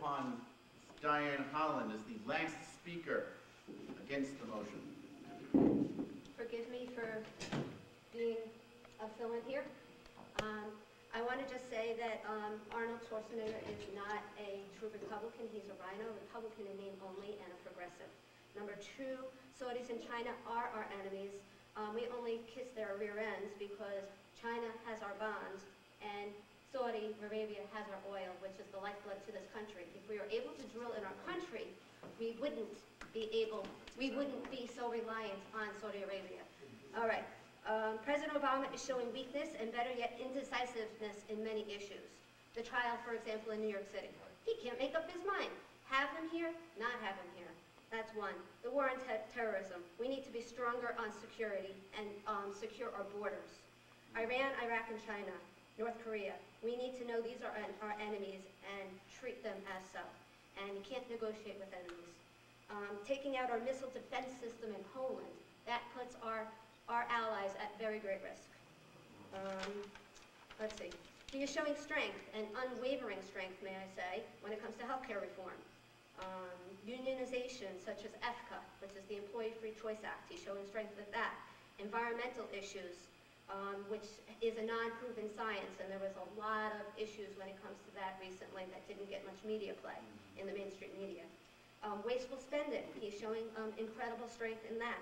upon Diane Holland as the last speaker against the motion. Forgive me for being a fill-in here. I want to just say that Arnold Schwarzenegger is not a true Republican. He's a rhino, Republican in name only, and a progressive. Number two, Saudis in China are our enemies. We only kiss their rear ends because China has our bonds and Saudi Arabia has our oil, which is the lifeblood to this country. If we were able to drill in our country, we wouldn't be so reliant on Saudi Arabia. All right. President Obama is showing weakness and, better yet, indecisiveness in many issues. The trial, for example, in New York City. He can't make up his mind. Have him here, not have him here. That's one. The war on terrorism. We need to be stronger on security and secure our borders. Iran, Iraq, and China. North Korea. We need to know these are our enemies and treat them as so. And you can't negotiate with enemies. Taking out our missile defense system in Poland. That puts our allies at very great risk. Let's see. He is showing strength, and unwavering strength, may I say, when it comes to healthcare reform. Unionization, such as EFCA, which is the Employee Free Choice Act. He's showing strength with that. Environmental issues, which is a non-proven science, and there was a lot of issues when it comes to that recently that didn't get much media play in the mainstream media. Wasteful spending. He's showing incredible strength in that.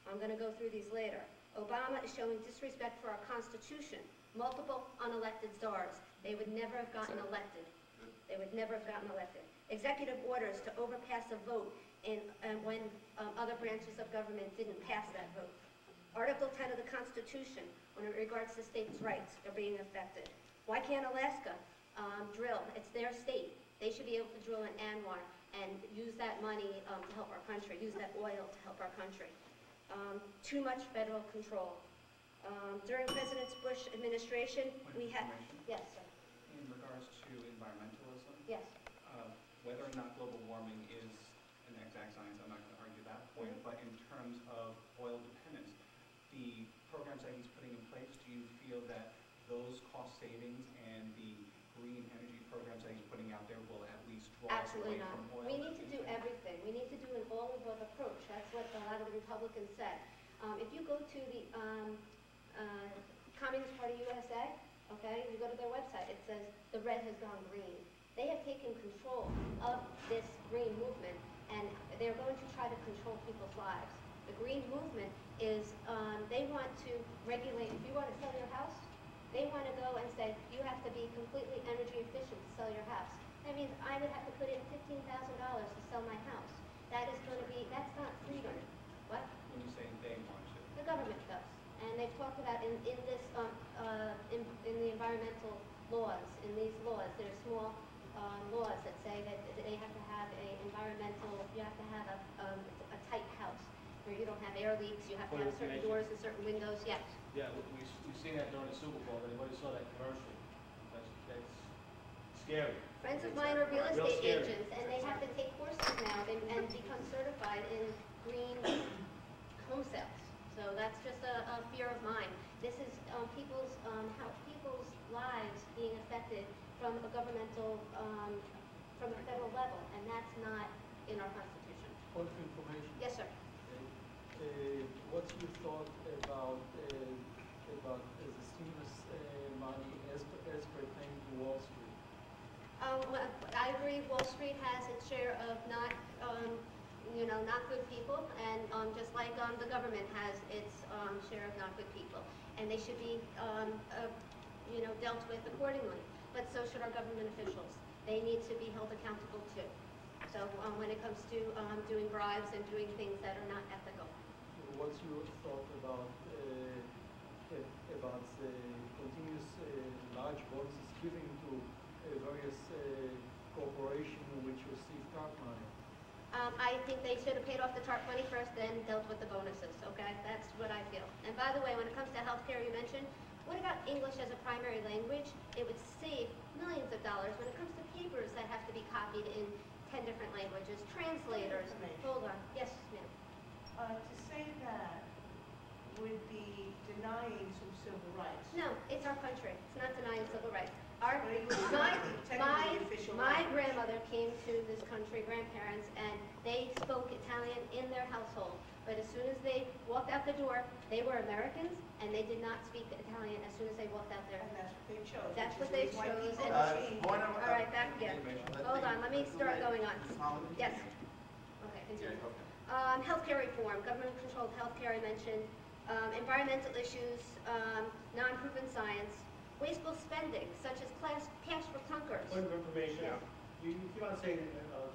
I'm going to go through these later. Obama is showing disrespect for our Constitution. Multiple unelected czars. They would never have gotten elected. They would never have gotten elected. Executive orders to overpass a vote when other branches of government didn't pass that vote. Article 10 of the Constitution, when it regards to states' rights, are being affected. Why can't Alaska drill? It's their state. They should be able to drill in ANWR and use that money to help our country, use that oil to help our country. Too much federal control. During President Bush administration, we had... Yes, sir. In regards to environmentalism? Yes. Whether or not global warming is an exact science, I'm not going to argue that point, but in terms of oil dependence, the programs that he's putting in place, do you feel that those cost savings and the green energy programs that he's putting out there will at least draw us away from oil? We need to do everything. We need to do an all-above approach. That's what a lot of the Republicans said. If you go to the Communist Party USA, okay, you go to their website, it says the red has gone green. They have taken control of this green movement, and they're going to try to control people's lives. The green movement is, they want to regulate, if you want to sell your house, they want to go and say, you have to be completely energy efficient to sell your house. That means I would have to put in $15,000 to sell my house. That is going to be, that's not freedom. What? When you say they want to? The government does. And they've talked about in this, in the environmental laws, in these laws, there's small laws that say that they have to have an environmental, you have to have a tight house where you don't have air leaks, you have to have certain doors and certain windows, yes. Yeah, we've seen that during the Super Bowl. Anybody saw that commercial? That's scary. Friends of mine are real estate agents, and they have to take courses now and become certified in green home sales. So that's just a fear of mine. This is people's lives being affected from a governmental, from a federal level, and that's not in our Constitution. Point of information. Yes, sir. What's your thought about the stimulus money as pertaining to Wall Street? Well, I agree. Wall Street has its share of not good people, and just like the government has its share of not good people, and they should be, dealt with accordingly. But so should our government officials. They need to be held accountable too. So when it comes to doing bribes and doing things that are not ethical. What's your thought about the continuous large bonuses given to various corporations which receive TARP money? I think they should have paid off the TARP money first, then dealt with the bonuses, okay? That's what I feel. And by the way, when it comes to healthcare, you mentioned, what about English as a primary language? It would save millions of dollars when it comes to papers that have to be copied in 10 different languages, translators. Hold on. Yes, ma'am. To say that would be denying some civil rights. No, it's our country. It's not denying civil rights. Our, But he was my, technically official my language. grandmother came to this country, grandparents, and they spoke Italian in their household. But as soon as they walked out the door, they were Americans, and they did not speak Italian as soon as they walked out there. And that's what they chose. That's which what they is why chose, people and- change. Point of- All right, back again. Hold on, let me start going on. Mrs. Holland, Yes. continue. Okay, continue. Healthcare reform, government-controlled healthcare I mentioned, environmental issues, non-proven science, wasteful spending, such as cash for clunkers. Point of information, you keep on saying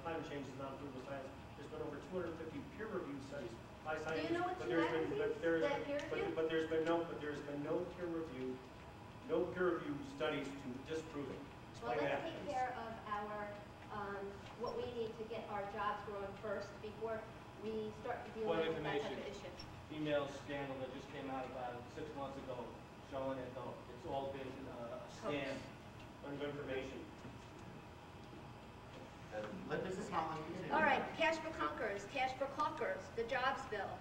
climate change is not provable science. There's been over 250 peer-reviewed studies by Do scientists. you know what but there's been- magazines but there's that been- peer review? But there's been no peer-reviewed studies to disprove it. Well, Explain let's that, take please. care of our, what we need to get our jobs growing first before we start Point dealing of with that type of information. issue. Email scandal that just came out about 6 months ago, showing that it's all been a scam, point of information. Let Mrs. Holland continue. All right, cash for clunkers, cash for caulkers, the jobs bill.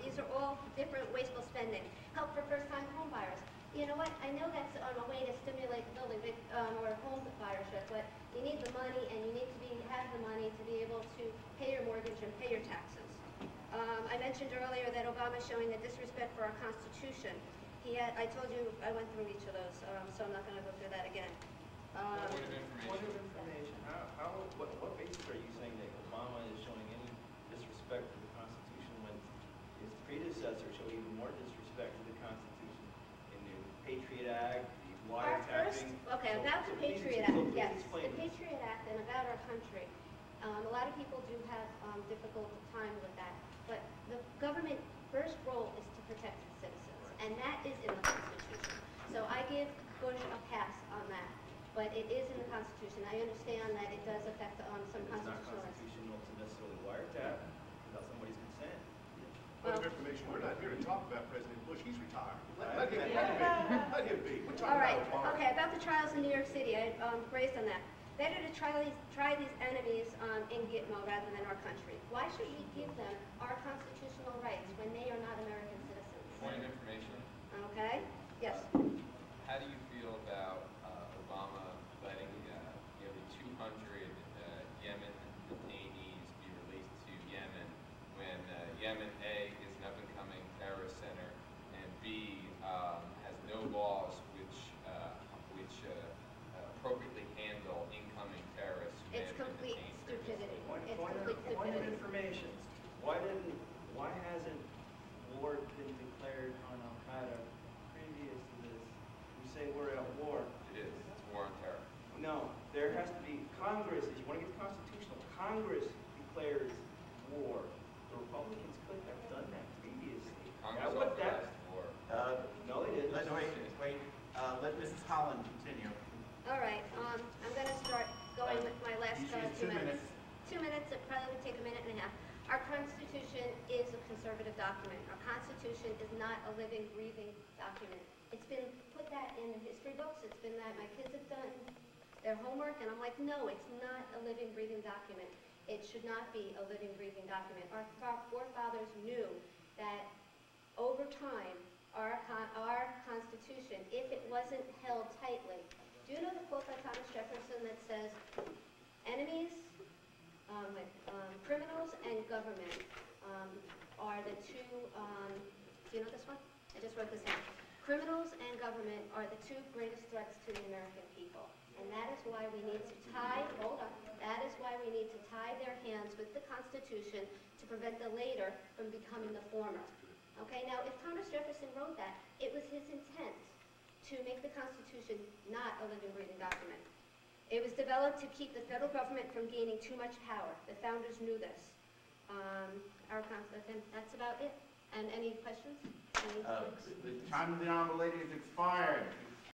These are all different wasteful spending. Help for first-time home buyers. You know what, I know that's a way to stimulate building or home buyership, but you need the money and you need to have the money to be able to pay your mortgage and pay your taxes. I mentioned earlier that Obama's showing the disrespect for our Constitution. I told you I went through each of those, so I'm not going to go through that again. Point of information, what basis are you saying that Obama is showing any disrespect to the Constitution when his predecessor showed even more disrespect to the Constitution in the Patriot Act, the Our first, wiretapping? okay, So- about so the please- Patriot so Act, please yes. explain The this. Patriot Act and about our country. A lot of people do have difficult time with that. But the government first role is to protect its citizens, and that is in the Constitution. So I give Bush a pass on that, but it is in the Constitution. I understand that it does affect some It's not constitutional rights. constitutional to necessarily wiretap without somebody's consent. Point of information, we're not here to talk about President Bush, he's retired. Let him be. Let him be. We're talking All right, about Obama. okay, about the trials in New York City, I raised on that. Better to try these enemies in Gitmo rather than our country. Why should we give them our constitutional rights when they are not American citizens? Point of information, Okay? Yes. how do you feel about Obama letting nearly 200 Yemen detainees be released to Yemen when Yemen, A, is an up-and-coming terrorist center, and B, has no laws which appropriately handle incoming terrorists who may It's have been complete detained stupidity. Point It's of complete stupidity. information, why hasn't war been declared on Al-Qaeda previous to this? You say we're at war. It is. It's war on terror. No, there has to be Congress, if you want to get constitutional, Congress declares war. The Republicans could have done that previously. Congress That would- authorized war. No, they didn't. Wait, let Mrs. Holland continue. All right, I'm going to start going with my last You choose 2 2 minutes. minutes. 2 minutes, it probably would take a minute and a half. Our Constitution is a conservative document. Our Constitution is not a living, breathing document. It's been put that in the history books. It's been that my kids have done their homework, and I'm like, no, it's not a living, breathing document. It should not be a living, breathing document. Our forefathers knew that over time, our Constitution, if it wasn't held tightly, do you know the quote by Thomas Jefferson that says, enemies, criminals and government are the two, do you know this one? I just wrote this down. Criminals and government are the two greatest threats to the American people. And that is why we need to that is why we need to tie their hands with the Constitution to prevent the later from becoming the former. Okay, now if Thomas Jefferson wrote that, it was his intent to make the Constitution not a living, breathing document. It was developed to keep the federal government from gaining too much power. The founders knew this. Our Constitution, that's about it. And any questions? Any The time of the honorable lady has expired.